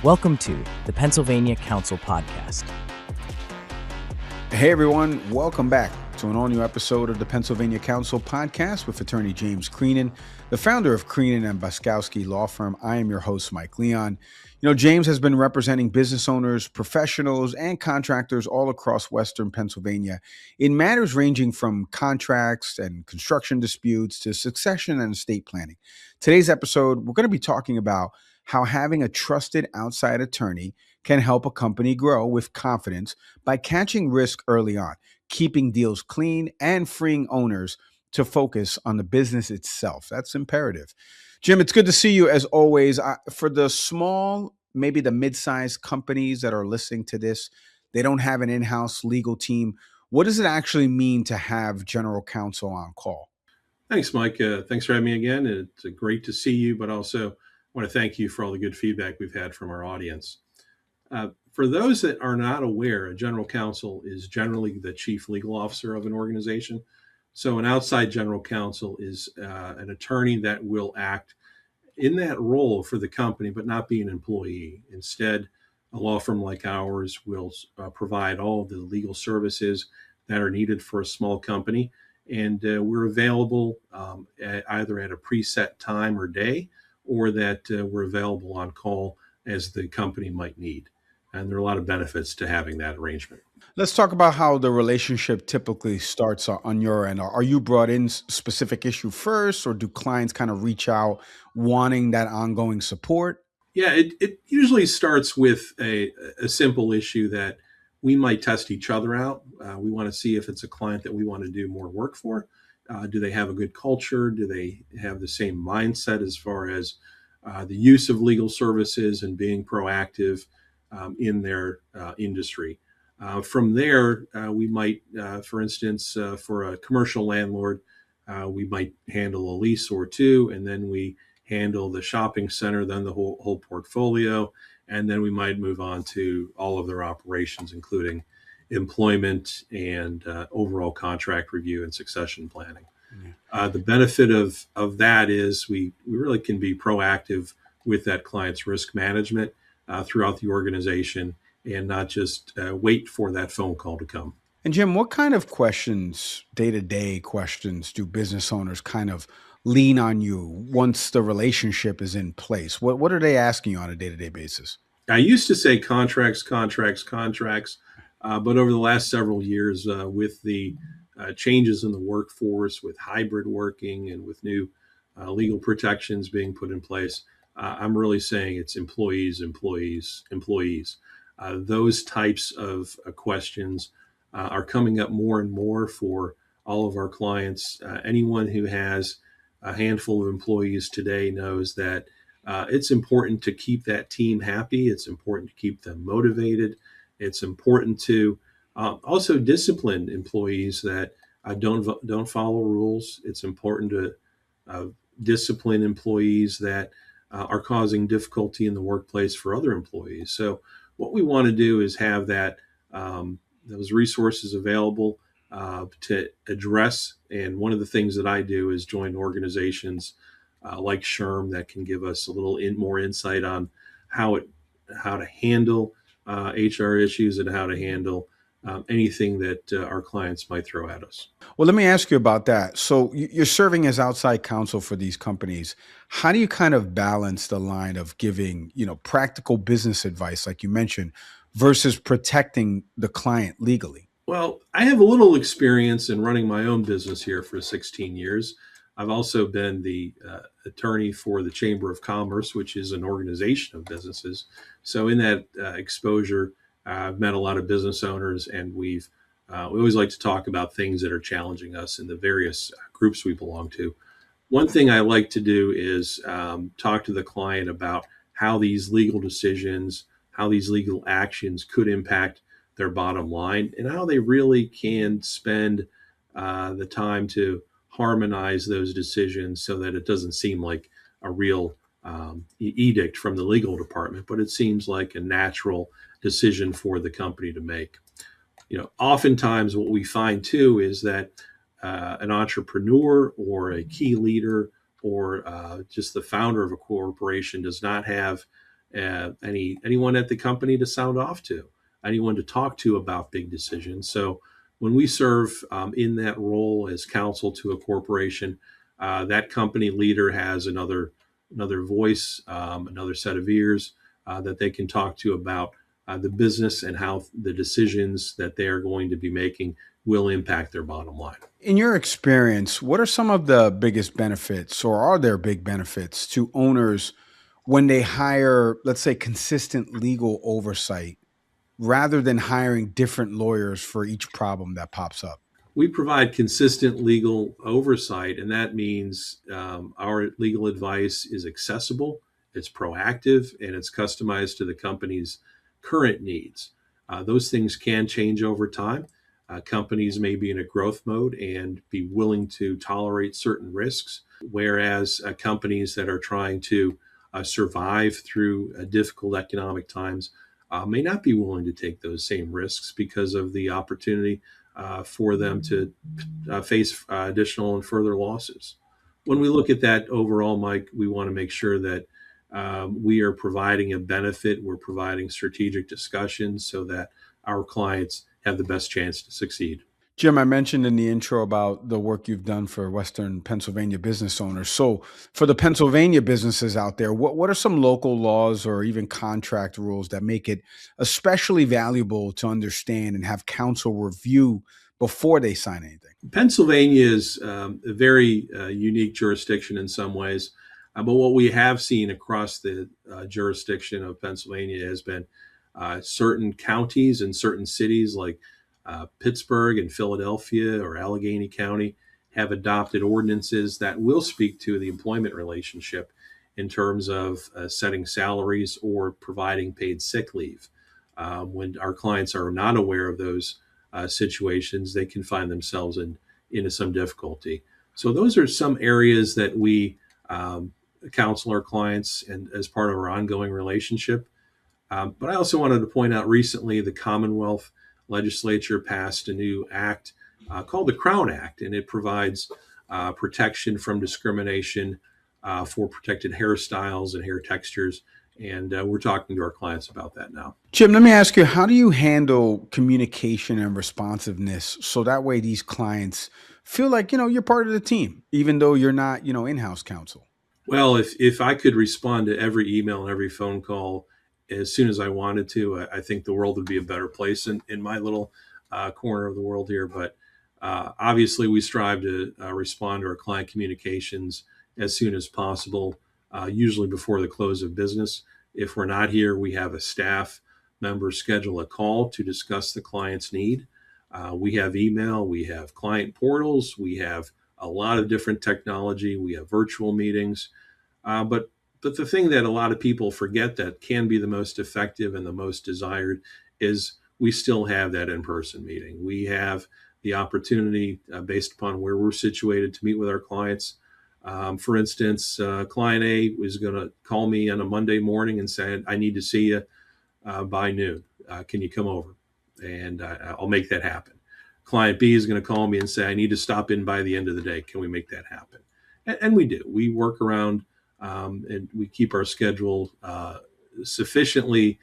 Welcome to the Pennsylvania Counsel podcast. Hey everyone, welcome back to an all-new episode of the Pennsylvania Counsel podcast with attorney James Creenan, the founder of Creenan and Boskowski Law Firm. I am your host, Mike Leon. James has been representing business owners, professionals, and contractors all across Western Pennsylvania in matters ranging from contracts and construction disputes to succession and estate planning. Today's episode, we're going to be talking about how having a trusted outside attorney can help a company grow with confidence by catching risk early on, keeping deals clean, and freeing owners to focus on the business itself. That's imperative. Jim, it's good to see you as always. For the small, maybe the mid-sized companies that are listening to this, they don't have an in-house legal team. What does it actually mean to have general counsel on call? Thanks, Mike. Thanks for having me again. It's great to see you, but also want to thank you for all the good feedback we've had from our audience. For those that are not aware, a general counsel is generally the chief legal officer of an organization. So an outside general counsel is an attorney that will act in that role for the company, but not be an employee. Instead, a law firm like ours will provide all of the legal services that are needed for a small company. And we're available either at a preset time or day, or that we're available on call as the company might need. And there are a lot of benefits to having that arrangement. Let's talk about how the relationship typically starts on your end. Are you brought in specific issue first, or do clients kind of reach out wanting that ongoing support? Yeah, it usually starts with a simple issue that we might test each other out. We want to see if it's a client that we want to do more work for. Do they have a good culture? Do they have the same mindset as far as the use of legal services and being proactive in their industry? From there, we might, for instance, for a commercial landlord, we might handle a lease or two, and then we handle the shopping center, then the whole portfolio, and then we might move on to all of their operations, including employment and overall contract review and succession planning. The benefit of that is we really can be proactive with that client's risk management throughout the organization and not just wait for that phone call to come. And Jim, what kind of questions, day-to-day questions, do business owners kind of lean on you once the relationship is in place? What are they asking you on a day-to-day basis? I used to say contracts, but over the last several years, with the changes in the workforce, with hybrid working, and with new legal protections being put in place, I'm really saying it's employees. Those types of questions are coming up more and more for all of our clients. Anyone who has a handful of employees today knows that it's important to keep that team happy. It's important to keep them motivated. It's important to also discipline employees that don't follow rules. It's important to discipline employees that are causing difficulty in the workplace for other employees. So what we want to do is have those resources available to address. And one of the things that I do is join organizations like SHRM that can give us a little more insight on how to handle HR issues and how to handle anything that our clients might throw at us. Well, let me ask you about that. So you're serving as outside counsel for these companies. How do you kind of balance the line of giving, practical business advice, like you mentioned, versus protecting the client legally? Well, I have a little experience in running my own business here for 16 years. I've also been the attorney for the Chamber of Commerce, which is an organization of businesses. So in that exposure, I've met a lot of business owners, and we always like to talk about things that are challenging us in the various groups we belong to. One thing I like to do is talk to the client about how these legal decisions, how these legal actions could impact their bottom line, and how they really can spend the time to harmonize those decisions so that it doesn't seem like a real edict from the legal department, but it seems like a natural decision for the company to make. Oftentimes what we find too is that an entrepreneur or a key leader or just the founder of a corporation does not have anyone at the company to sound off to, anyone to talk to about big decisions. So when we serve in that role as counsel to a corporation, that company leader has another voice, another set of ears that they can talk to about the business and how the decisions that they are going to be making will impact their bottom line. In your experience, what are some of the biggest benefits, or are there big benefits to owners when they hire, let's say, consistent legal oversight rather than hiring different lawyers for each problem that pops up? We provide consistent legal oversight, and that means our legal advice is accessible, it's proactive, and it's customized to the company's current needs. Those things can change over time. Companies may be in a growth mode and be willing to tolerate certain risks, whereas companies that are trying to survive through difficult economic times may not be willing to take those same risks because of the opportunity for them to face additional and further losses. When we look at that overall, Mike, we want to make sure that we are providing a benefit. We're providing strategic discussions so that our clients have the best chance to succeed. Jim, I mentioned in the intro about the work you've done for Western Pennsylvania business owners. So, for the Pennsylvania businesses out there, what are some local laws or even contract rules that make it especially valuable to understand and have counsel review before they sign anything? Pennsylvania is a very unique jurisdiction in some ways, but what we have seen across the jurisdiction of Pennsylvania has been certain counties and certain cities like Pittsburgh and Philadelphia or Allegheny County have adopted ordinances that will speak to the employment relationship in terms of setting salaries or providing paid sick leave. When our clients are not aware of those situations, they can find themselves into some difficulty. So those are some areas that we counsel our clients and as part of our ongoing relationship. But I also wanted to point out recently the Commonwealth legislature passed a new act called the Crown Act, and it provides protection from discrimination for protected hairstyles and hair textures. And we're talking to our clients about that now. Jim, let me ask you, how do you handle communication and responsiveness so that way these clients feel like, you're part of the team, even though you're not, in-house counsel? Well, if I could respond to every email and every phone call as soon as I wanted to, I think the world would be a better place in my little corner of the world here. But obviously, we strive to respond to our client communications as soon as possible, usually before the close of business. If we're not here, we have a staff member schedule a call to discuss the client's need. We have email, we have client portals, we have a lot of different technology, we have virtual meetings. But the thing that a lot of people forget that can be the most effective and the most desired is we still have that in-person meeting. We have the opportunity, based upon where we're situated, to meet with our clients. For instance, client A is going to call me on a Monday morning and say, I need to see you by noon. Can you come over? And I'll make that happen. Client B is going to call me and say, I need to stop in by the end of the day. Can we make that happen? And we do. We work around and we keep our schedule sufficiently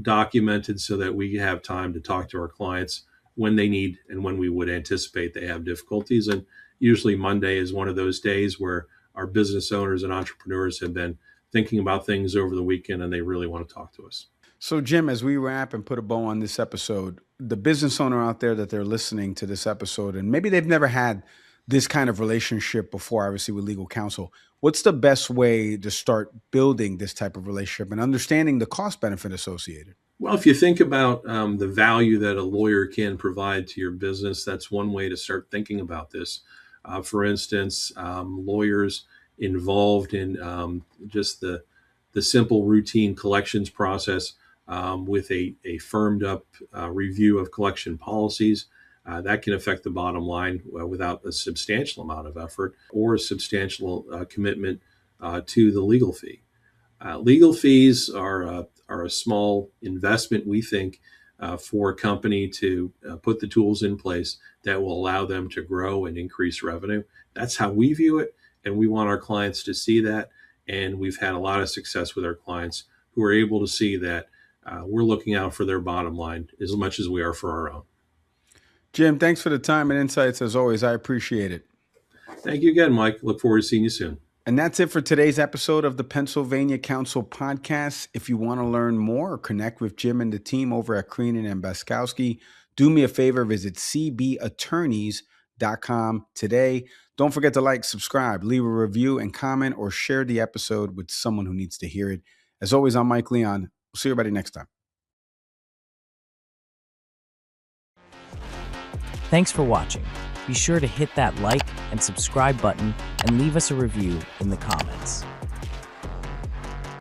documented so that we have time to talk to our clients when they need and when we would anticipate they have difficulties. And usually Monday is one of those days where our business owners and entrepreneurs have been thinking about things over the weekend and they really want to talk to us. So, Jim, as we wrap and put a bow on this episode, the business owner out there that they're listening to this episode, and maybe they've never had this kind of relationship before, obviously with legal counsel, what's the best way to start building this type of relationship and understanding the cost benefit associated? Well, if you think about the value that a lawyer can provide to your business, that's one way to start thinking about this. For instance, lawyers involved in just the simple routine collections process with a firmed up review of collection policies. That can affect the bottom line without a substantial amount of effort or a substantial commitment to the legal fee. Legal fees are a small investment, we think, for a company to put the tools in place that will allow them to grow and increase revenue. That's how we view it, and we want our clients to see that. And we've had a lot of success with our clients who are able to see that we're looking out for their bottom line as much as we are for our own. Jim, thanks for the time and insights as always. I appreciate it. Thank you again, Mike. Look forward to seeing you soon. And that's it for today's episode of the Pennsylvania Counsel podcast. If you want to learn more or connect with Jim and the team over at Creenan and Baskowski, do me a favor, visit cbattorneys.com today. Don't forget to like, subscribe, leave a review, and comment or share the episode with someone who needs to hear it. As always, I'm Mike Leon. We'll see everybody next time. Thanks for watching. Be sure to hit that like and subscribe button and leave us a review in the comments.